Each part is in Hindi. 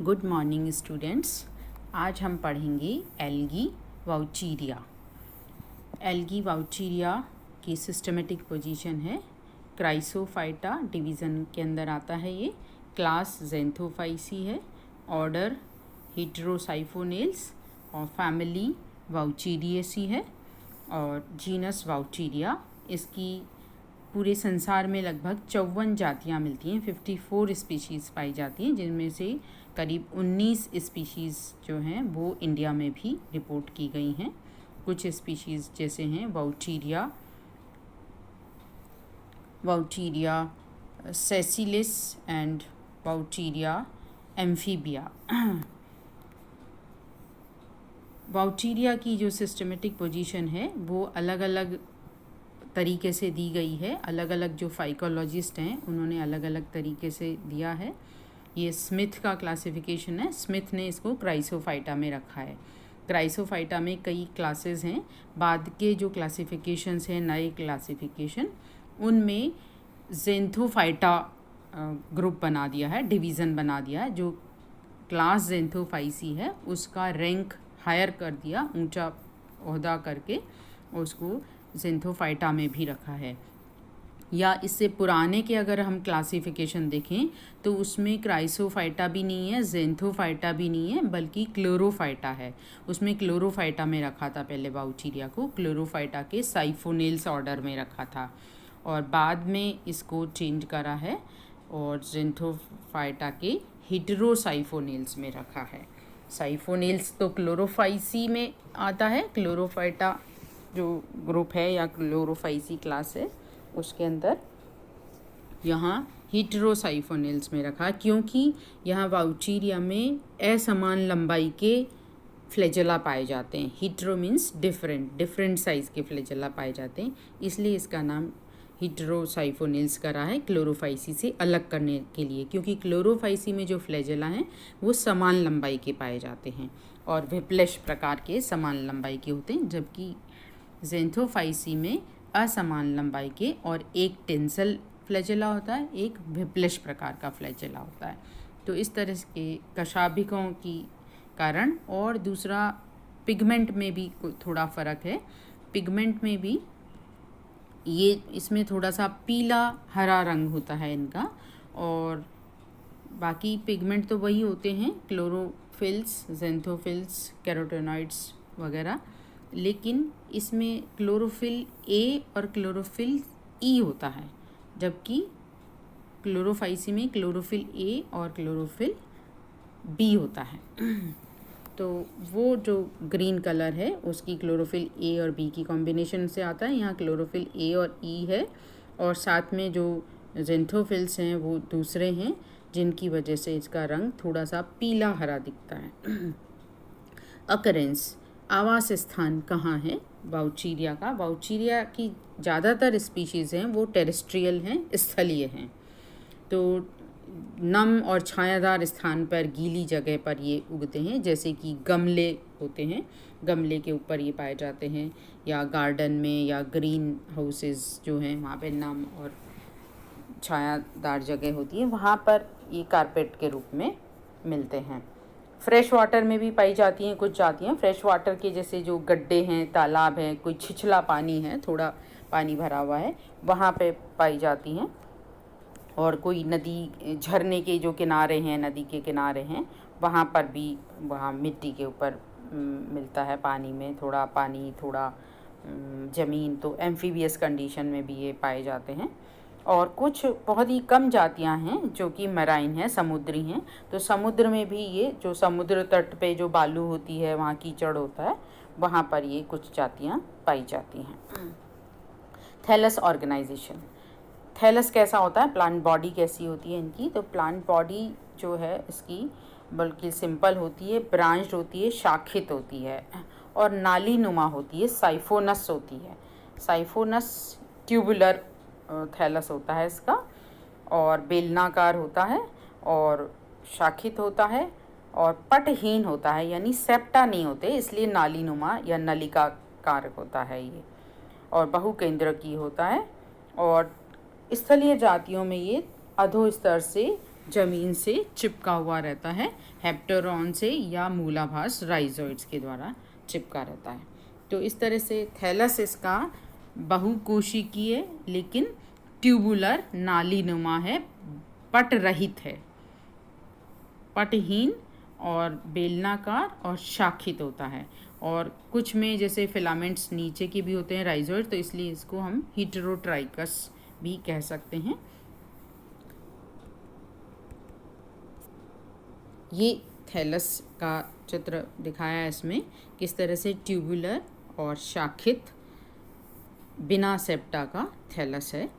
Good morning students. आज हम पढ़ेंगे एल्गी वाउचीरिया। एल्गी वाउचीरिया की सिस्टमेटिक पोजीशन है क्राइसोफाइटा डिवीज़न के अंदर आता है। ये क्लास ज़ेंथोफाइसी है, ऑर्डर हेटेरोसाइफोनेल्स और फैमिली वाउचीरिएसी है और जीनस वाउचीरिया। इसकी पूरे संसार में लगभग 54 जातियाँ मिलती हैं, 54 स्पीशीज़ पाई जाती हैं, जिनमें से करीब 19 स्पीशीज़ जो हैं वो इंडिया में भी रिपोर्ट की गई हैं। कुछ स्पीशीज़ जैसे हैं वाउचीरिया सेसिलिस एंड वाउचीरिया एम्फीबिया। वाउचीरिया की जो सिस्टमेटिक पोजीशन है वो अलग अलग तरीके से दी गई है। अलग अलग जो फाइकोलॉजिस्ट हैं उन्होंने अलग अलग तरीके से दिया है। ये स्मिथ का क्लासिफिकेशन है। स्मिथ ने इसको क्राइसोफाइटा में रखा है। क्राइसोफाइटा में कई क्लासेस हैं। बाद के जो क्लासिफिकेशंस हैं, नए क्लासिफिकेशन, उनमें ज़ेंथोफाइटा ग्रुप बना दिया है, डिवीज़न बना दिया है। जो क्लास ज़ेंथोफाइसी है उसका रैंक हायर कर दिया, ऊंचा ओहदा करके उसको ज़ेंथोफाइटा में भी रखा है। या इससे पुराने के अगर हम क्लासिफिकेशन देखें तो उसमें क्राइसोफाइटा भी नहीं है, ज़ेंथोफाइटा भी नहीं है, बल्कि क्लोरोफाइटा है। उसमें क्लोरोफाइटा में रखा था पहले वाउचीरिया को, क्लोरोफाइटा के साइफोनेल्स ऑर्डर में रखा था और बाद में इसको चेंज करा है और ज़ेंथोफाइटा के हेटेरोसाइफोनेल्स में रखा है। साइफोनेल्स तो क्लोरोफाइसी में आता है। क्लोरोफाइटा जो ग्रुप है या क्लोरोफाइसी क्लास है उसके अंदर यहाँ हेटेरोसाइफोनेल्स में रखा, क्योंकि यहाँ वाउचीरिया में असमान लंबाई के फ्लैजेला पाए जाते हैं। हेटेरो मीन्स डिफरेंट साइज़ के फ्लैजेला पाए जाते हैं, इसलिए इसका नाम हेटेरोसाइफोनेल्स करा है क्लोरोफाइसी से अलग करने के लिए। क्योंकि क्लोरोफाइसी में जो फ्लैजेला हैं वो समान लंबाई के पाए जाते हैं और विप्लश प्रकार के समान लंबाई के होते हैं, जबकि ज़ेंथोफाइसी में असमान लंबाई के और एक टेंसल फ्लैजेला होता है, एक विप्लश प्रकार का फ्लैजेला होता है। तो इस तरह के कशाभिकों की कारण, और दूसरा पिगमेंट में भी थोड़ा फ़र्क है। पिगमेंट में भी ये इसमें थोड़ा सा पीला हरा रंग होता है इनका, और बाकी पिगमेंट तो वही होते हैं, क्लोरोफिल्स, ज़ेंथोफिल्स, कैरोटेनॉइड्स वगैरह, लेकिन इसमें क्लोरोफिल ए और क्लोरोफिल ई होता है, जबकि क्लोरोफाइसी में क्लोरोफिल ए और क्लोरोफिल बी होता है। तो वो जो ग्रीन कलर है उसकी क्लोरोफिल ए और बी की कॉम्बिनेशन से आता है। यहाँ क्लोरोफिल ए और ई है और साथ में जो ज़ेंथोफिल्स हैं वो दूसरे हैं, जिनकी वजह से इसका रंग थोड़ा सा पीला हरा दिखता है। अकरेंस, आवास स्थान कहाँ है वाउचीरिया का? वाउचीरिया की ज़्यादातर स्पीशीज़ हैं वो टेरेस्ट्रियल हैं, स्थलीय हैं। तो नम और छायादार स्थान पर, गीली जगह पर ये उगते हैं, जैसे कि गमले होते हैं, गमले के ऊपर ये पाए जाते हैं, या गार्डन में या ग्रीन हाउसेस जो हैं वहाँ पे नम और छायादार जगह होती है, वहाँ पर ये कारपेट के रूप में मिलते हैं। फ्रेश वाटर में भी पाई जाती हैं कुछ जातियाँ। फ्रेश वाटर के जैसे जो गड्ढे हैं, तालाब हैं, कोई छिछला पानी है, थोड़ा पानी भरा हुआ है, वहाँ पे पाई जाती हैं। और कोई नदी, झरने के जो किनारे हैं, नदी के किनारे हैं, वहाँ पर भी, वहाँ मिट्टी के ऊपर मिलता है, पानी में थोड़ा पानी, थोड़ा ज़मीन, तो एम्फीबियस कंडीशन में भी ये पाए जाते हैं। और कुछ बहुत ही कम जातियां हैं जो कि मराइन हैं, समुद्री हैं। तो समुद्र में भी ये, जो समुद्र तट पे जो बालू होती है, वहाँ कीचड़ होता है, वहाँ पर ये कुछ जातियां पाई जाती हैं। थैलस ऑर्गेनाइजेशन, थैलस कैसा होता है, प्लांट बॉडी कैसी होती है इनकी? तो प्लांट बॉडी जो है इसकी बल्कि सिंपल होती है, ब्रांच्ड होती है, शाखित होती है और नाली नुमा होती है, साइफोनस होती है। साइफोनस ट्यूबुलर थैलस होता है इसका, और बेलनाकार होता है और शाखित होता है और पटहीन होता है, यानी सेप्टा नहीं होते, इसलिए नाली नुमा या नलिकाकार होता है ये, और बहुकेंद्रकीय होता है। और स्थलीय जातियों में ये अधोस्तर से जमीन से चिपका हुआ रहता है, हेप्टेरॉन से या मूलाभास राइजोइड्स के द्वारा चिपका रहता है। तो इस तरह से थैलस इसका बहुकोशिकीय लेकिन ट्यूबुलर नालीनुमा है, पट रहित है, पटहीन और बेलनाकार और शाखित होता है। और कुछ में जैसे फिलामेंट्स नीचे के भी होते हैं राइजोइड, तो इसलिए इसको हम हेटेरोट्राइकस भी कह सकते हैं। ये थैलस का चित्र दिखाया है इसमें, किस तरह से ट्यूबुलर और शाखित बिना सेप्टा का थैलस है।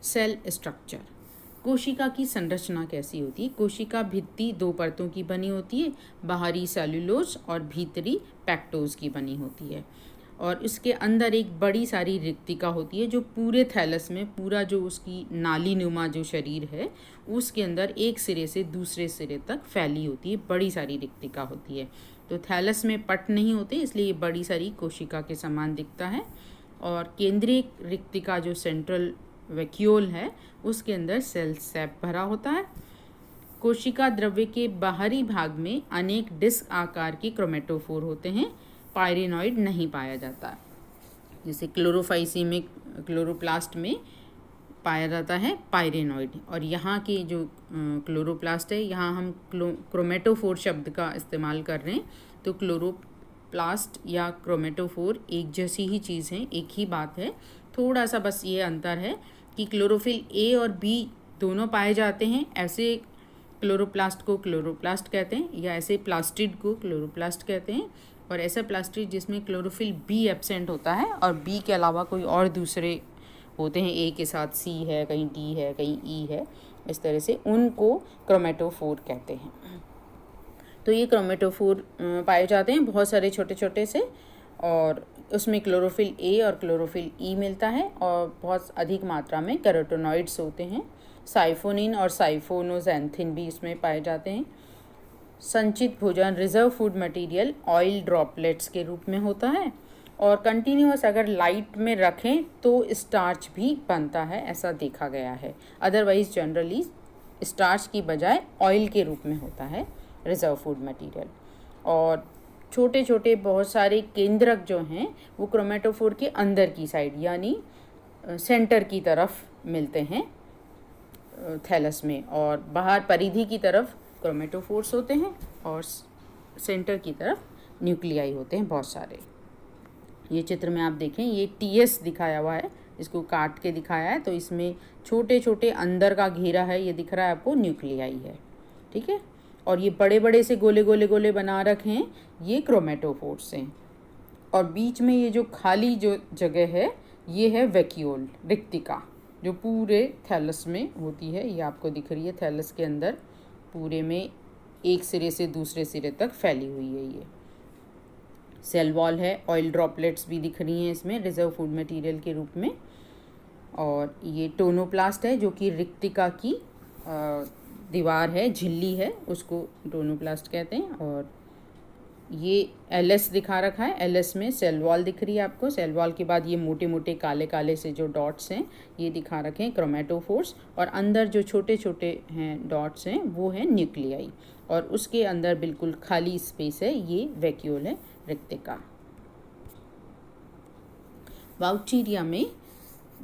सेल स्ट्रक्चर, कोशिका की संरचना कैसी होती है? कोशिका भित्ति 2 परतों की बनी होती है, बाहरी सेल्यूलोज और भीतरी पैक्टोज की बनी होती है। और इसके अंदर एक बड़ी सारी रिक्तिका होती है जो पूरे थैलस में, पूरा जो उसकी नालीनुमा जो शरीर है उसके अंदर एक सिरे से दूसरे सिरे तक फैली होती है, बड़ी सारी रिक्तिका होती है। तो थैलस में पट नहीं होते, इसलिए ये बड़ी सारी कोशिका के समान दिखता है। और केंद्रीय रिक्तिका जो सेंट्रल वैक्यूल है उसके अंदर सेल सैप भरा होता है। कोशिका द्रव्य के बाहरी भाग में अनेक डिस्क आकार के क्रोमेटोफोर होते हैं, पायरेनॉइड नहीं पाया जाता। जैसे क्लोरोफाइसी में, क्लोरोप्लास्ट में पाया जाता है पायरेनॉइड। और यहाँ के जो क्लोरोप्लास्ट है, यहाँ हम क्रोमेटोफोर शब्द का इस्तेमाल कर रहे हैं। तो क्लोरोप्लास्ट या क्रोमेटोफोर एक जैसी ही चीज़ है, एक ही बात है। थोड़ा सा बस ये अंतर है कि क्लोरोफिल ए और बी दोनों पाए जाते हैं। ऐसे क्लोरोप्लास्ट को क्लोरोप्लास्ट कहते हैं, या ऐसे प्लास्टिड को क्लोरोप्लास्ट कहते हैं। और ऐसा प्लास्टिड जिसमें क्लोरोफिल बी एब्सेंट होता है और बी के अलावा कोई और दूसरे होते हैं, ए के साथ सी है, कहीं डी है, कहीं ई है, इस तरह से उनको क्रोमेटोफोर कहते हैं। तो ये क्रोमेटोफोर पाए जाते हैं बहुत सारे छोटे छोटे से, और उसमें क्लोरोफिल ए और क्लोरोफिल ई मिलता है, और बहुत अधिक मात्रा में कैरोटेनॉइड्स होते हैं। साइफोनिन और साइफोनोजैंथिन भी इसमें पाए जाते हैं। संचित भोजन, reserve food material oil droplets के रूप में होता है। और कंटिन्यूअस अगर लाइट में रखें तो स्टार्च भी बनता है, ऐसा देखा गया है। अदरवाइज जनरली स्टार्च की बजाय ऑयल के रूप में होता है रिजर्व फूड मटेरियल। और छोटे छोटे बहुत सारे केंद्रक जो हैं वो क्रोमेटोफोर के अंदर की साइड यानी सेंटर की तरफ मिलते हैं थैलस में, और बाहर परिधि की तरफ क्रोमेटोफोर्स होते हैं और सेंटर की तरफ न्यूक्लियाई होते हैं बहुत सारे। ये चित्र में आप देखें, ये टीएस दिखाया हुआ है, इसको काट के दिखाया है। तो इसमें छोटे छोटे अंदर का घेरा है, ये दिख रहा है आपको, न्यूक्लियाई है, ठीक है। और ये बड़े बड़े से गोले गोले गोले बना रखे हैं, ये क्रोमेटोफोर्स हैं। और बीच में ये जो खाली जो जगह है ये है वैक्यूल, रिक्तिका, जो पूरे थैलस में होती है। ये आपको दिख रही है, थैलस के अंदर पूरे में एक सिरे से दूसरे सिरे तक फैली हुई है। ये सेल वॉल है, ऑयल ड्रॉपलेट्स भी दिख रही हैं इसमें रिजर्व फूड मटेरियल के रूप में। और ये टोनोप्लास्ट है जो कि रिक्तिका की दीवार है, झिल्ली है, उसको टोनोप्लास्ट कहते हैं। और ये एलएस दिखा रखा है, एलएस में सेल वॉल दिख रही है आपको। सेल वॉल के बाद ये मोटे मोटे काले काले से जो डॉट्स हैं ये दिखा रखे हैं क्रोमेटोफोर्स, और अंदर जो छोटे छोटे हैं डॉट्स हैं वो हैं न्यूक्लियाई, और उसके अंदर बिल्कुल खाली स्पेस है, ये वैक्यूल है, रिक्तिका। वाउचीरिया में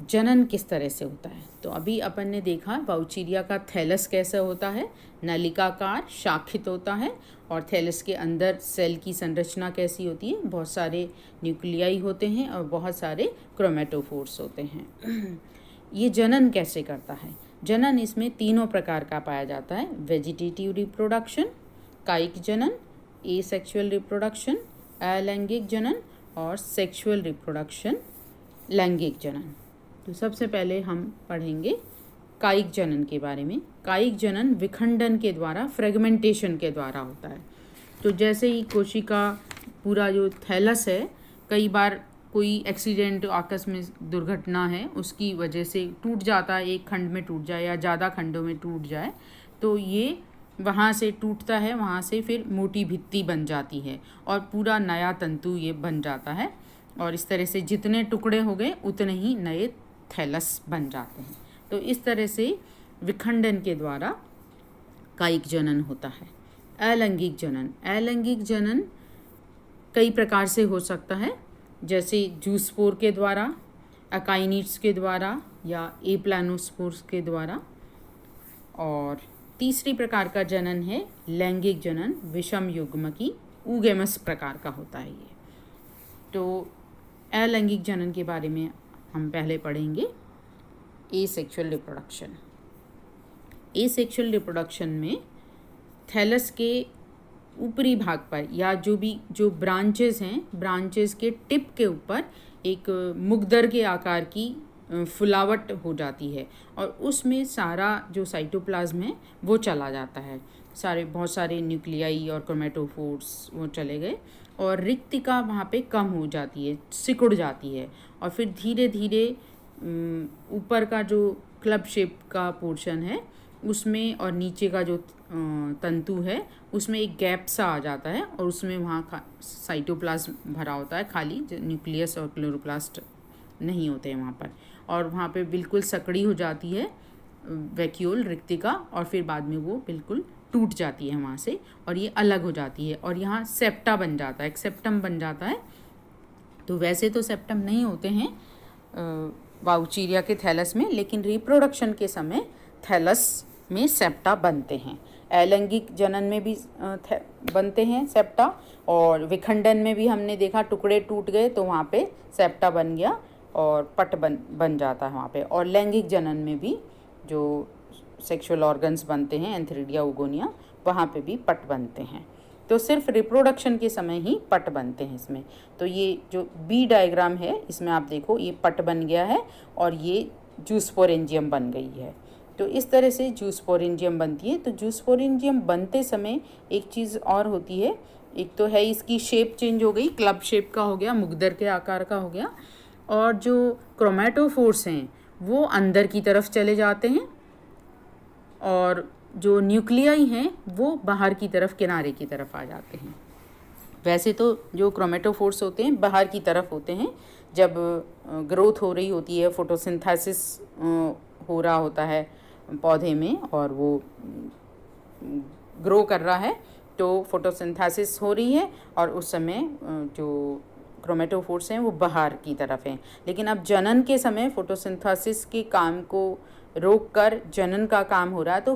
जनन किस तरह से होता है? तो अभी अपन ने देखा वाउचीरिया का थैलस कैसा होता है, नलिकाकार शाखित होता है। और थैलस के अंदर सेल की संरचना कैसी होती है, बहुत सारे न्यूक्लियाई होते हैं और बहुत सारे क्रोमेटोफोर्स होते हैं। ये जनन कैसे करता है? जनन इसमें तीनों प्रकार का पाया जाता है, वेजिटेटिव रिप्रोडक्शन, कायिक जनन, एसेक्सुअल रिप्रोडक्शन, अलैंगिक जनन, और सेक्सुअल रिप्रोडक्शन, लैंगिक जनन। तो सबसे पहले हम पढ़ेंगे कायिक जनन के बारे में। कायिक जनन विखंडन के द्वारा, फ्रेगमेंटेशन के द्वारा होता है। तो जैसे ही कोशिका, पूरा जो थैलस है, कई बार कोई एक्सीडेंट, आकस्मिक दुर्घटना है, उसकी वजह से टूट जाता है, एक खंड में टूट जाए या ज़्यादा खंडों में टूट जाए, तो ये वहाँ से टूटता है, वहाँ से फिर मोटी भित्ति बन जाती है और पूरा नया तंतु ये बन जाता है। और इस तरह से जितने टुकड़े हो गए उतने ही नए थैलस बन जाते हैं। तो इस तरह से विखंडन के द्वारा कायिक जनन होता है। अलैंगिक जनन, अलैंगिक जनन कई प्रकार से हो सकता है, जैसे जूस्पोर के द्वारा, अकाइनिड्स के द्वारा या एप्लानोस्पोर्स के द्वारा। और तीसरी प्रकार का जनन है लैंगिक जनन, विषम युग्मकी ऊगेमस प्रकार का होता है ये। तो अलैंगिक जनन के बारे में हम पहले पढ़ेंगे। एसेक्सुअल रिप्रोडक्शन, एसेक्सुअल रिप्रोडक्शन में थैलस के ऊपरी भाग पर या जो ब्रांचेस हैं, ब्रांचेस के टिप के ऊपर एक मुग्दर के आकार की फुलावट हो जाती है और उसमें सारा जो साइटोप्लाज्म है वो चला जाता है। बहुत सारे न्यूक्लियाई और क्रोमेटोफोर्स वो चले गए और रिक्तिका वहाँ पे कम हो जाती है, सिकुड़ जाती है। और फिर धीरे धीरे ऊपर का जो क्लब शेप का पोर्शन है उसमें और नीचे का जो तंतु है उसमें एक गैप सा आ जाता है और उसमें वहाँ साइटोप्लाज्म भरा होता है, खाली न्यूक्लियस और क्लोरोप्लास्ट नहीं होते हैं वहाँ पर। और वहाँ पे बिल्कुल सकड़ी हो जाती है वैक्यूल रिक्तिका और फिर बाद में वो बिल्कुल टूट जाती है वहाँ से और ये अलग हो जाती है और यहाँ सेप्टा बन जाता है, एक सेप्टम बन जाता है। तो वैसे तो सेप्टम नहीं होते हैं वाउचीरिया के थैलस में, लेकिन रिप्रोडक्शन के समय थैलस में सेप्टा बनते हैं। अलैंगिक जनन में भी बनते हैं सेप्टा, और विखंडन में भी हमने देखा टुकड़े टूट गए तो वहाँ पे सेप्टा बन गया और पट बन जाता है वहाँ पे। और लैंगिक जनन में भी जो सेक्सुअल ऑर्गन्स बनते हैं एंथ्रीडिया ओगोनिया, वहाँ पे भी पट बनते हैं। तो सिर्फ रिप्रोडक्शन के समय ही पट बनते हैं इसमें। तो ये जो बी डायग्राम है इसमें आप देखो ये पट बन गया है और ये जूस्पोरेंजियम बन गई है। तो इस तरह से जूस्पोरेंजियम बनती है। तो जूस्पोरेंजियम बनते समय एक चीज़ और होती है, एक तो है इसकी शेप चेंज हो गई, क्लब शेप का हो गया, मुग्दर के आकार का हो गया, और जो क्रोमेटोफोर्स हैं वो अंदर की तरफ चले जाते हैं और जो न्यूक्लियाई हैं वो बाहर की तरफ, किनारे की तरफ आ जाते हैं। वैसे तो जो क्रोमेटोफोर्स होते हैं बाहर की तरफ होते हैं, जब ग्रोथ हो रही होती है, फोटोसिंथेसिस हो रहा होता है पौधे में और वो ग्रो कर रहा है तो फोटोसिंथेसिस हो रही है और उस समय जो क्रोमेटोफोर्स हैं वो बाहर की तरफ हैं। लेकिन अब जनन के समय फोटोसिंथेसिस के काम को रोककर जनन का काम हो रहा है, तो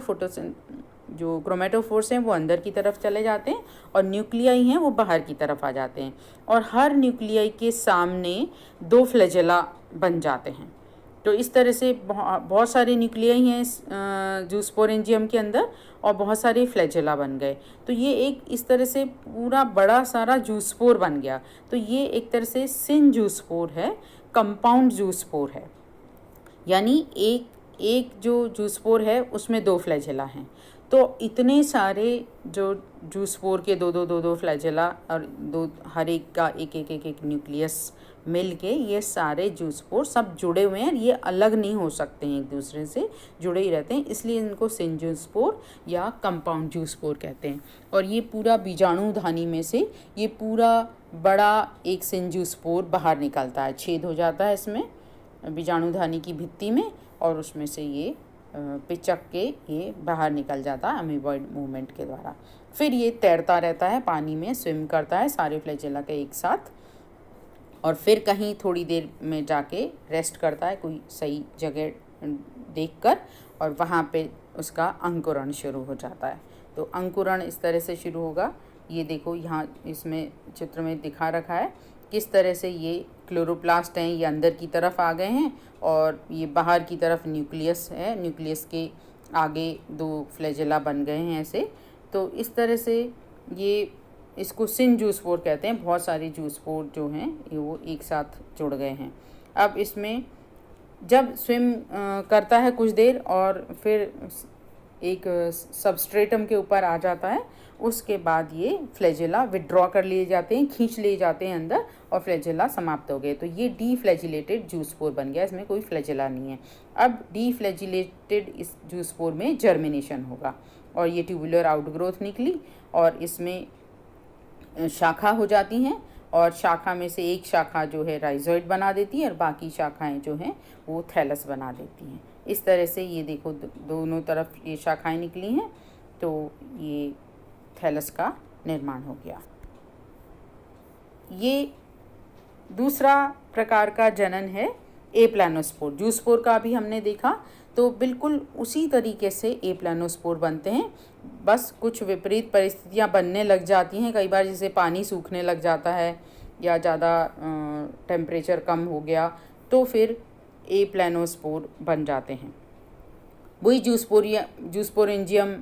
जो क्रोमेटोफोर्स हैं वो अंदर की तरफ चले जाते हैं और न्यूक्लियाई हैं वो बाहर की तरफ आ जाते हैं। और हर न्यूक्लियाई के सामने 2 फ्लैजेला बन जाते हैं। तो इस तरह से बहुत सारे न्यूक्लियाई हैं जूस्पोरेंजियम के अंदर और बहुत सारे फ्लैजेला बन गए। तो ये एक इस तरह से पूरा बड़ा सारा जूस्पोर बन गया। तो ये एक तरह से सिन जूस्पोर है, कंपाउंड जूस्पोर है, यानी एक जो जूस्पोर है उसमें 2 फ्लैजेला हैं। तो इतने सारे जो जूस्पोर के दो फ्लैजेला और हर एक का एक न्यूक्लियस मिल के ये सारे जूस्पोर सब जुड़े हुए हैं। ये अलग नहीं हो सकते हैं, एक दूसरे से जुड़े ही रहते हैं, इसलिए इनको सिंजूस्पोर या कंपाउंड जूस्पोर कहते हैं। और ये पूरा बीजाणुधानी में से ये पूरा बड़ा एक सिंजूस्पोर बाहर निकलता है, छेद हो जाता है इसमें बीजाणुधानी की भित्ति में और उसमें से ये पिचक के ये बाहर निकल जाता है अमीबॉइड मूवमेंट के द्वारा। फिर ये तैरता रहता है, पानी में स्विम करता है सारे फ्लैजेला के एक साथ, और फिर कहीं थोड़ी देर में जाके रेस्ट करता है कोई सही जगह देखकर, और वहाँ पे उसका अंकुरण शुरू हो जाता है। तो अंकुरण इस तरह से शुरू होगा। ये देखो यहाँ इसमें चित्र में दिखा रखा है किस तरह से ये क्लोरोप्लास्ट हैं, ये अंदर की तरफ आ गए हैं और ये बाहर की तरफ न्यूक्लियस है, न्यूक्लियस के आगे 2 फ्लैजेला बन गए हैं ऐसे। तो इस तरह से ये इसको सिन जूस्पोर कहते हैं। बहुत सारे जूस्पोर जो हैं ये वो एक साथ जुड़ गए हैं। अब इसमें जब स्विम करता है कुछ देर और फिर एक सबस्ट्रेटम के ऊपर आ जाता है, उसके बाद ये फ्लैजेला विड्रॉ कर लिए जाते हैं, खींच लिए जाते हैं अंदर और फ्लैजेला समाप्त हो गए। तो ये डीफ्लैजिलेटेड जूस्पोर बन गया, इसमें कोई फ्लैजेला नहीं है। अब डीफ्लैजिलेटेड इस जूस्पोर में जर्मिनेशन होगा और ये ट्यूबुलर आउटग्रोथ निकली और इसमें शाखा हो जाती हैं और शाखा में से एक शाखा जो है राइजोइड बना देती है और बाकी शाखाएं जो हैं वो थैलस बना देती हैं। इस तरह से ये देखो दोनों तरफ ये शाखाएं निकली हैं, तो ये थैलस का निर्माण हो गया। ये दूसरा प्रकार का जनन है एप्लानोस्पोर। जूस्पोर का भी हमने देखा, तो बिल्कुल उसी तरीके से एप्लानोस्पोर बनते हैं, बस कुछ विपरीत परिस्थितियां बनने लग जाती हैं। कई बार जैसे पानी सूखने लग जाता है या ज़्यादा टेम्परेचर कम हो गया तो फिर एप्लानोस्पोर बन जाते हैं। वही जूस्पोरेंजियम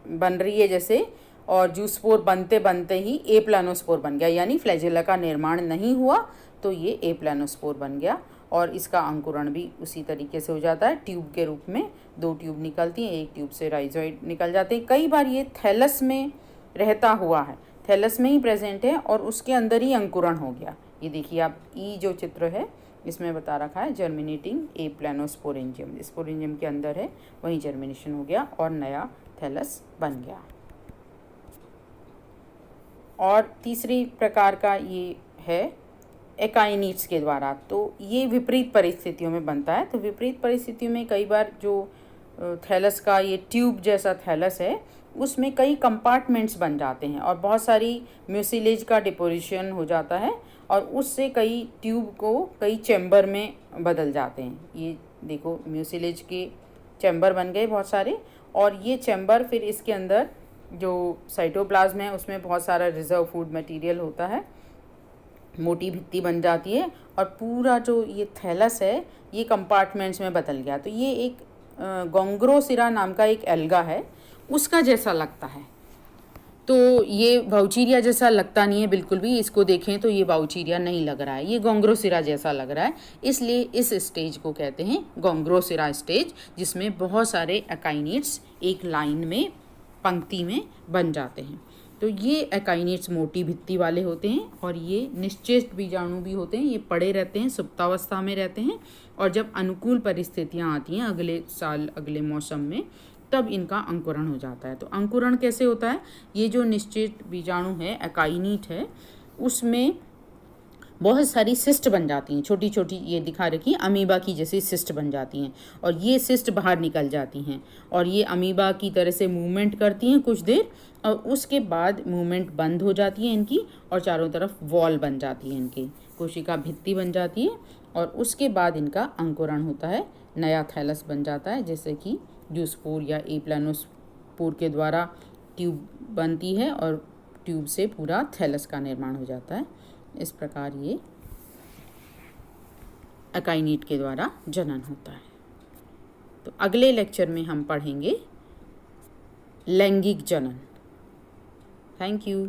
बन रही है जैसे, और जूस्पोर बनते बनते ही एप्लानोस्पोर बन गया, यानी फ्लैजेला का निर्माण नहीं हुआ तो ये एप्लानोस्पोर बन गया। और इसका अंकुरण भी उसी तरीके से हो जाता है, ट्यूब के रूप में 2 ट्यूब निकलती हैं, एक ट्यूब से राइजोइड निकल जाते हैं। कई बार ये थैलस में रहता हुआ है, थैलस में ही प्रेजेंट है और उसके अंदर ही अंकुरण हो गया। ये देखिए आप ई जो चित्र है इसमें बता रखा है जर्मिनेटिंग एप्लानोस्पोरेंजियम, स्पोरेंजियम के अंदर है, वहीं जर्मिनेशन हो गया और नया थैलस बन गया। और तीसरी प्रकार का ये है एकाइनिट्स के द्वारा, तो ये विपरीत परिस्थितियों में बनता है। तो विपरीत परिस्थितियों में कई बार जो थैलस का ये ट्यूब जैसा थैलस है उसमें कई कंपार्टमेंट्स बन जाते हैं और बहुत सारी म्यूसिलेज का डिपोजिशन हो जाता है और उससे कई ट्यूब को कई चैम्बर में बदल जाते हैं। ये देखो म्यूसिलेज के चैम्बर बन गए बहुत सारे, और ये चैम्बर फिर इसके अंदर जो साइटोप्लाज्म है उसमें बहुत सारा रिजर्व फूड मटेरियल होता है, मोटी भित्ति बन जाती है और पूरा जो ये थैलस है ये कंपार्टमेंट्स में बदल गया। तो ये एक गोंग्रोसिरा नाम का एक एल्गा है, उसका जैसा लगता है। तो ये वाउचीरिया जैसा लगता नहीं है बिल्कुल भी, इसको देखें तो ये वाउचीरिया नहीं लग रहा है, ये गोंग्रोसिरा जैसा लग रहा है। इसलिए इस स्टेज को कहते हैं गोंग्रोसिरा स्टेज, जिसमें बहुत सारे एकाइनिट्स एक लाइन में पंक्ति में बन जाते हैं। तो ये एकाइनेट्स मोटी भित्ति वाले होते हैं और ये निश्चेष्ट बीजाणु भी होते हैं, ये पड़े रहते हैं, सुप्तावस्था में रहते हैं, और जब अनुकूल परिस्थितियां आती हैं अगले साल अगले मौसम में तब इनका अंकुरण हो जाता है। तो अंकुरण कैसे होता है, ये जो निश्चेष्ट बीजाणु है एकाइनीट है उसमें बहुत सारी सिस्ट बन जाती हैं, छोटी छोटी, ये दिखा रखी अमीबा की जैसी सिस्ट बन जाती हैं और ये सिस्ट बाहर निकल जाती हैं और ये अमीबा की तरह से मूवमेंट करती हैं कुछ देर और उसके बाद मूवमेंट बंद हो जाती है इनकी और चारों तरफ वॉल बन जाती है, इनकी कोशिका भित्ति बन जाती है और उसके बाद इनका अंकुरण होता है, नया थैलस बन जाता है, जैसे कि जूस्पोर या एप्लानोस्पोर के द्वारा ट्यूब बनती है और ट्यूब से पूरा थैलस का निर्माण हो जाता है। इस प्रकार ये एकाइनीट के द्वारा जनन होता है। तो अगले लेक्चर में हम पढ़ेंगे लैंगिक जनन। Thank you.